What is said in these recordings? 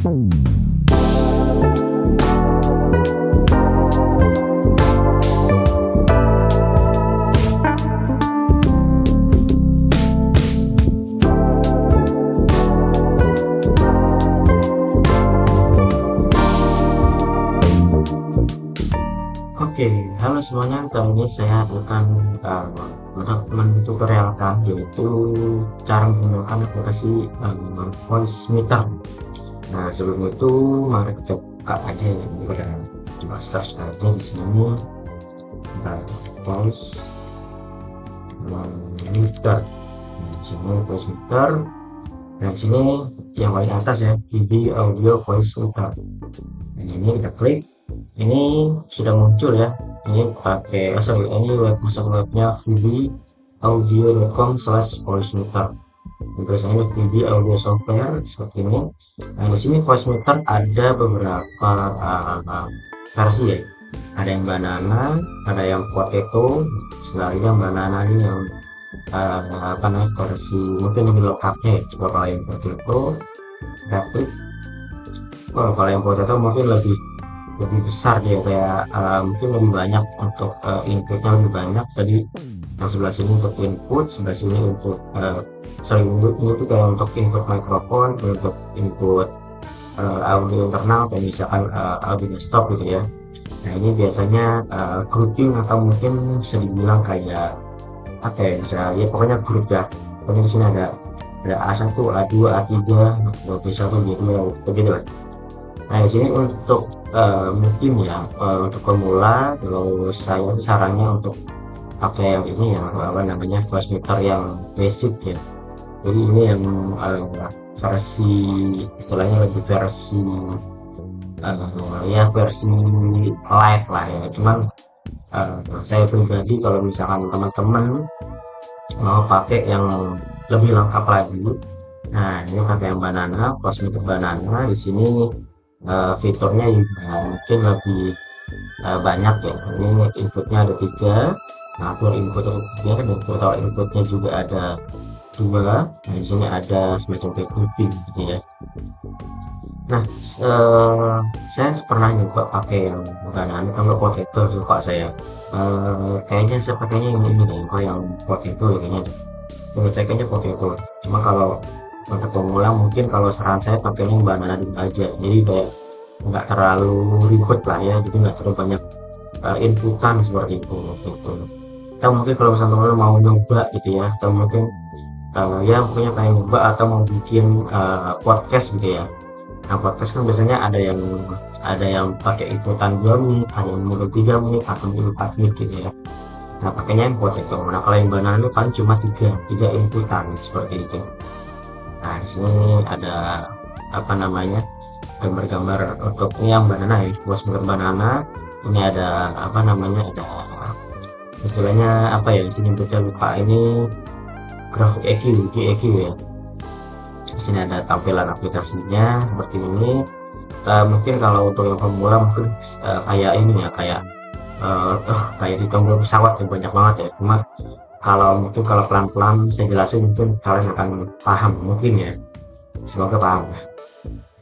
Oke, halo semuanya. Kali ini saya akan mentutorialkan yaitu cara menggunakan aplikasi voice meter. Nah, sebelum itu mari kita buka aja ya, kita coba search aja di sini voice meter. Nah, di sini voice meter. Nah, di sini yang paling atas ya, VB audio voice meter. Nah, ini kita klik. Ini sudah muncul ya, ini pakai ini masuk webnya vbaudio.com/voice meter. Biasanya VB audio software seperti ini. Nah, di sini voice meter ada beberapa versi ya, ada yang banana, ada yang potato. Sebenarnya banana ini yang versi mungkin lebih lengkapnya ya. Coba kalau yang potato, tapi kalau yang potato mungkin lebih besar dia, kayak mungkin lebih banyak untuk inputnya lebih banyak. Tadi yang sebelah sini untuk input, sebelah sini untuk ini tuh kayak untuk input mikrofon, untuk input audio internal kayak misalkan audio desktop gitu ya. Nah, ini biasanya grouping atau mungkin bisa dibilang kayak apa ya, bisa ya pokoknya grup ya. Pokoknya di sini ada A1, A2, A3, B1, B2 begitu lah. Nah, di sini untuk mungkin ya untuk pemula, kalau saya sarannya untuk pakai yang ini ya, apa namanya, voice meter yang basic ya. Jadi ini yang versi istilahnya lebih versi ya versi light lah ya. Cuman saya pribadi kalau misalkan teman-teman mau pakai yang lebih lengkap lagi, nah ini pakai yang banana, voice meter banana. Di sini fiturnya juga mungkin lebih banyak ya. Ini inputnya ada 3, nah total input ada 3, dan total inputnya juga ada 2. Nah, di sini ada semacam kayak grouping gitu ya. Nah, saya pernah nyoba pakai yang banana atau potato suka saya. Kayaknya saya pakainya yang ini deh, yang potato ya kayaknya. Menurut saya kayaknya potato. Cuma kalau untuk pemula mungkin kalau saran saya pakai yang banana dulu aja, jadi kayak nggak terlalu ribet lah ya, jadi nggak terlalu banyak inputan seperti itu gitu. Atau mungkin kalau misalnya teman mau nyoba gitu ya, atau mungkin ya pokoknya pengen nyoba atau mau bikin podcast gitu ya. Nah, podcast kan biasanya ada yang pakai inputan 2 menit, ada yang mungkin 3 menit atau mungkin 4 menit gitu ya. Nah, pakainya yang potato. Nah, kalau yang banana itu kan cuma 3 inputan seperti itu. Nah, di sini ada apa namanya, gambar-gambar untuk ini yang banana ya, voice meter banana. Ini ada apa namanya, ada istilahnya apa ya, di sini lupa, ini grafik EQ ya. Di sini ada tampilan aplikasinya seperti ini. Mungkin kalau untuk yang pemula mungkin kayak ini ya, kayak di tombol pesawat yang banyak banget ya. Cuma kalau pelan-pelan saya jelasin mungkin kalian akan paham mungkin ya, semoga paham.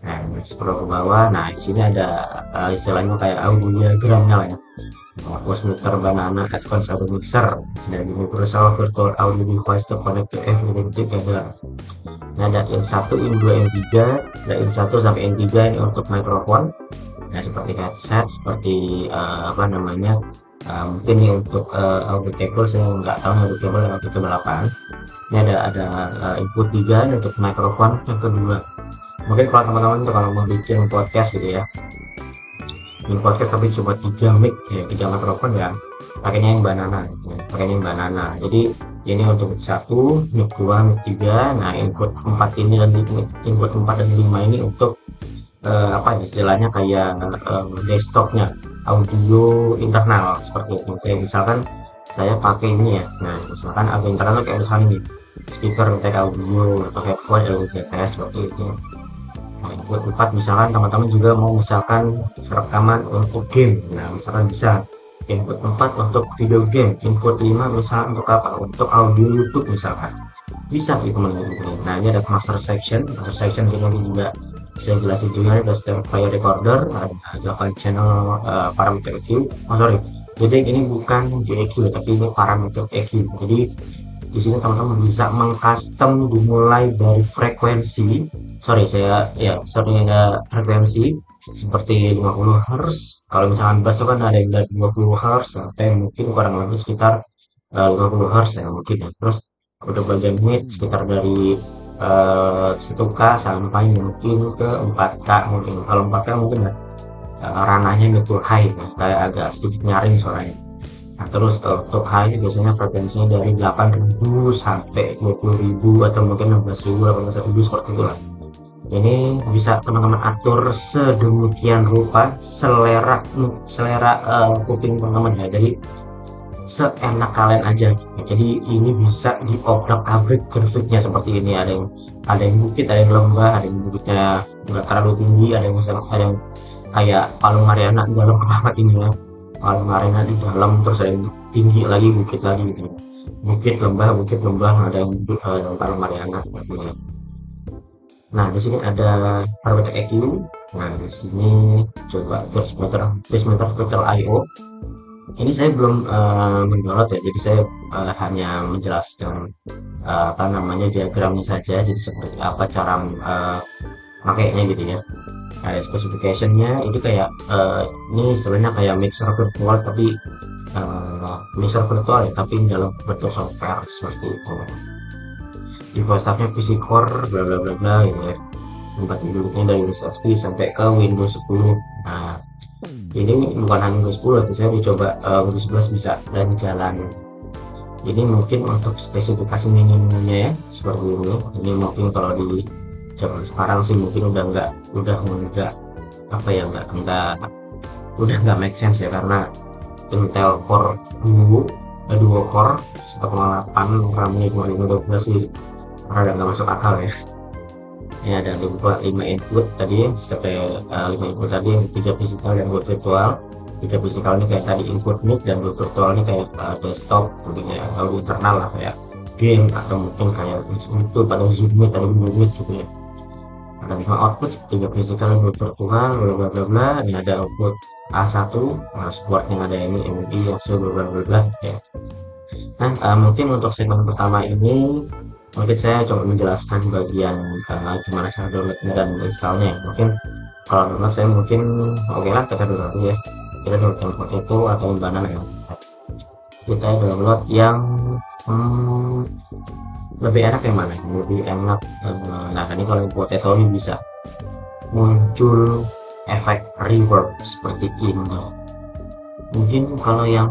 Nah, scroll ke bawah. Nah, di sini ada istilahnya kayak audio diagramnya lah ya. Voice meter banana advanced audio mixer, dan universal virtual audio device to connect to everything together. Nah, ada in 1, in 2, in 3. Ada in 1 sampai in 3 ini untuk mikrofon. Nah, seperti headset, seperti apa namanya, mungkin ini untuk audio cable, saya nggak tahu audio cable yang audio cable apaan. Ini ada input 3 untuk mikrofon yang kedua. Mungkin kalau teman-teman tuh kalau mau bikin podcast gitu ya, bikin podcast tapi cuma 3 mic ya, 3 mikrofon ya, pakainya yang banana ya. Jadi ini untuk 1, mic 2, mic 3. Nah, input 4 ini dan input 4 dan 5 ini untuk apa istilahnya kayak desktopnya, audio internal seperti itu. Kayak misalkan saya pakai ini ya. Nah, misalkan audio internal kayak misalnya ini speaker untuk audio atau headphone LZS seperti itu. Nah, input 4 misalkan teman-teman juga mau misalkan rekaman untuk game. Nah, misalkan bisa input 4 untuk video game, input 5 misalkan untuk apa, untuk audio YouTube misalkan, bisa gitu teman-teman. Nah, ini ada master section ini juga saya jelasin juga ada step file recorder, ada 8 channel parameter EQ. Oh sorry, jadi ini bukan EQ tapi ini parameter EQ. Jadi di sini teman-teman bisa mengcustom dimulai dari frekuensi, frekuensi seperti 50 Hz. Kalau misalkan bass kan ada yang dari 20 Hz sampai mungkin kurang lebih sekitar 50 Hz ya mungkin ya. Terus untuk bagian mid sekitar dari 1K sampai mungkin ke 4K mungkin. Kalau 4K mungkin ya ranahnya mid to high ya, kayak agak sedikit nyaring suaranya. Nah, terus untuk high biasanya frekuensinya dari 8.000 sampai 20.000 atau mungkin 16.000 18.000 seperti itulah. Ini bisa teman-teman atur sedemikian rupa selera selera kuping teman-teman ya. Jadi seenak kalian aja. Jadi ini bisa diobrak-abrik grafiknya seperti ini. Ada yang bukit, ada yang lembah, ada yang bukitnya nggak terlalu tinggi, ada yang kayak Palung Mariana di dalam banget ini ya. Palung Mariana di dalam, terus ada yang tinggi lagi, bukit lagi gitu. Bukit lembah, ada yang Palung Mariana seperti ini. Nah, di sini ada parameter EQ. Nah, di sini coba Bassmeter Virtual I/O. Ini saya belum mendownload ya, jadi saya hanya menjelaskan apa namanya diagramnya saja. Jadi seperti apa cara makainya gitu ya. Ada specificationnya itu kayak ini sebenarnya kayak mixer virtual tapi mixer virtual ya, tapi dalam bentuk software seperti itu. Di nya PC Core bla bla bla bla gitu ya. Tempat duduknya dari Windows XP sampai ke Windows 10. Nah, ini bukan hanya Windows 10 itu saya dicoba Windows 11 bisa dan jalan. Jadi mungkin untuk spesifikasi minimumnya ya seperti ini. Ini mungkin kalau di zaman sekarang sih mungkin udah enggak apa ya udah nggak make sense ya, karena Intel Core duo core 1,8 RAM-nya cuma 512 sih rada nggak masuk akal ya. Ini ada 5 input tadi sampai 5 input tadi, 3 fisikal dan 2 virtual. 3 fisikal ini kayak tadi input mic, dan 2 virtual ini kayak desktop mungkin ya, atau internal lah kayak game atau mungkin kayak YouTube atau Zoom Meet atau Google Meet gitu ya. Ada 5 output, 3 fisikal dan 2 virtual bla bla bla bla. Ini ada output A1, support yang ada ini MIDI yang bla bla bla bla ya. Nah, mungkin untuk segmen pertama ini mungkin saya coba menjelaskan bagian gimana cara downloadnya dan installnya. Mungkin kalau download saya mungkin oke lah, kita download ya, kita download yang Potato atau Banana ya. Kita download yang lebih enak yang mana, lebih enak. Nah ini kalau yang Potato ini bisa muncul efek reverb seperti ini. Mungkin kalau yang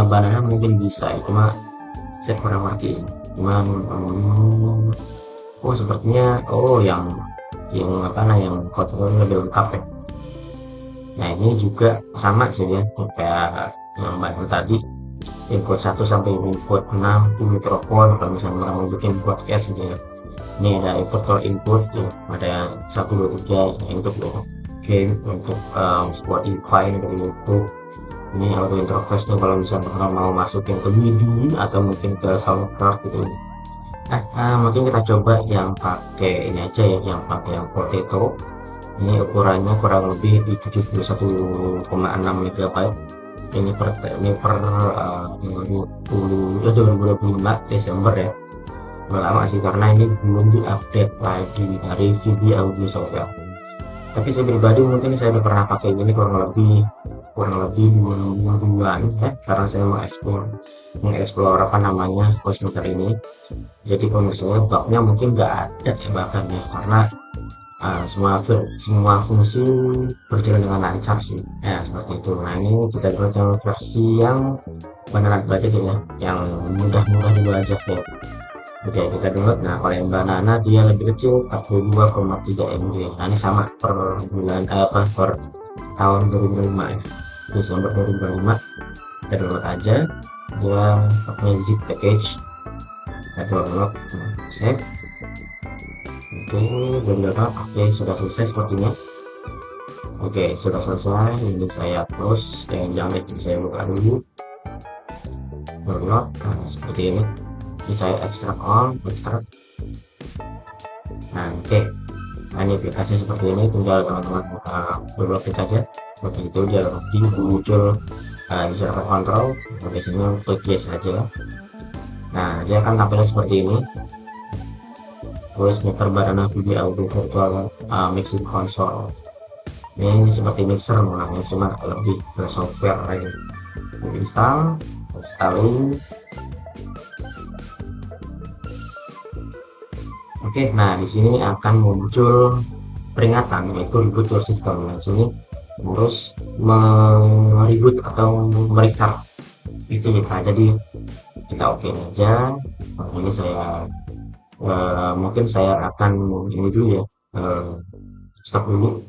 Banana mungkin bisa, cuma saya kurang ngerti sih. Cuman sepertinya yang fotonya lebih lengkap ya. Nah ini juga sama sih ya, kayak yang Banana tadi, input 1 sampai input 6 mikrofon kalau misalnya mau bikin podcast gitu ya. Ini ada input ya, ada 1 2 3 untuk game, untuk Spotify, untuk YouTube. Ini auto interface nya kalau misalnya mau masukin ke MIDI atau mungkin ke soundcard gitu. Mungkin kita coba yang pakai ini aja ya, yang pakai yang Potato. Ini ukurannya kurang lebih di 71,6 MB. Ini per 2025 Desember ya. Udah lama sih, karena ini belum diupdate lagi dari VB Audio Software. Tapi saya pribadi mungkin saya udah pernah pakai ini kurang lebih 2 mingguan ya, karena saya mengeksplor apa namanya Bassmeter ini. Jadi kalau misalnya bugnya mungkin nggak ada ya bahkan ya, karena semua fungsi berjalan dengan lancar sih ya, seperti itu. Nah ini kita buat versi yang beneran budget ya, yang mudah-mudah dibajak ya. Oke, kita download. Nah kalau yang Banana dia lebih kecil, 42,3 MB. Nah ini sama per bulan per tahun 2005 ya, Desember 2005. Kita download aja, dia pakai zip package. Kita download, save. Oke, download. Oke, sudah selesai sepertinya. Oke, sudah selesai. Ini saya close, dan jangan saya buka dulu. Download, seperti ini. Ini saya ekstrak all, ekstrak. Nah oke, Nah, ini aplikasi seperti ini, tinggal teman-teman download aja seperti itu, dia muncul user account control. Biasanya klik yes aja. Nah, dia akan tampil seperti ini, voice meter Barana VB Audio Virtual Mixing Console. Ini seperti mixer namanya, cuma lebih ke software aja. Installing. Oke, nah di sini akan muncul peringatan yaitu reboot your system. Nah, di sini harus mereboot atau merestart PC kita. Jadi kita oke aja. Nah, ini saya mungkin saya akan ini dulu ya, stop dulu.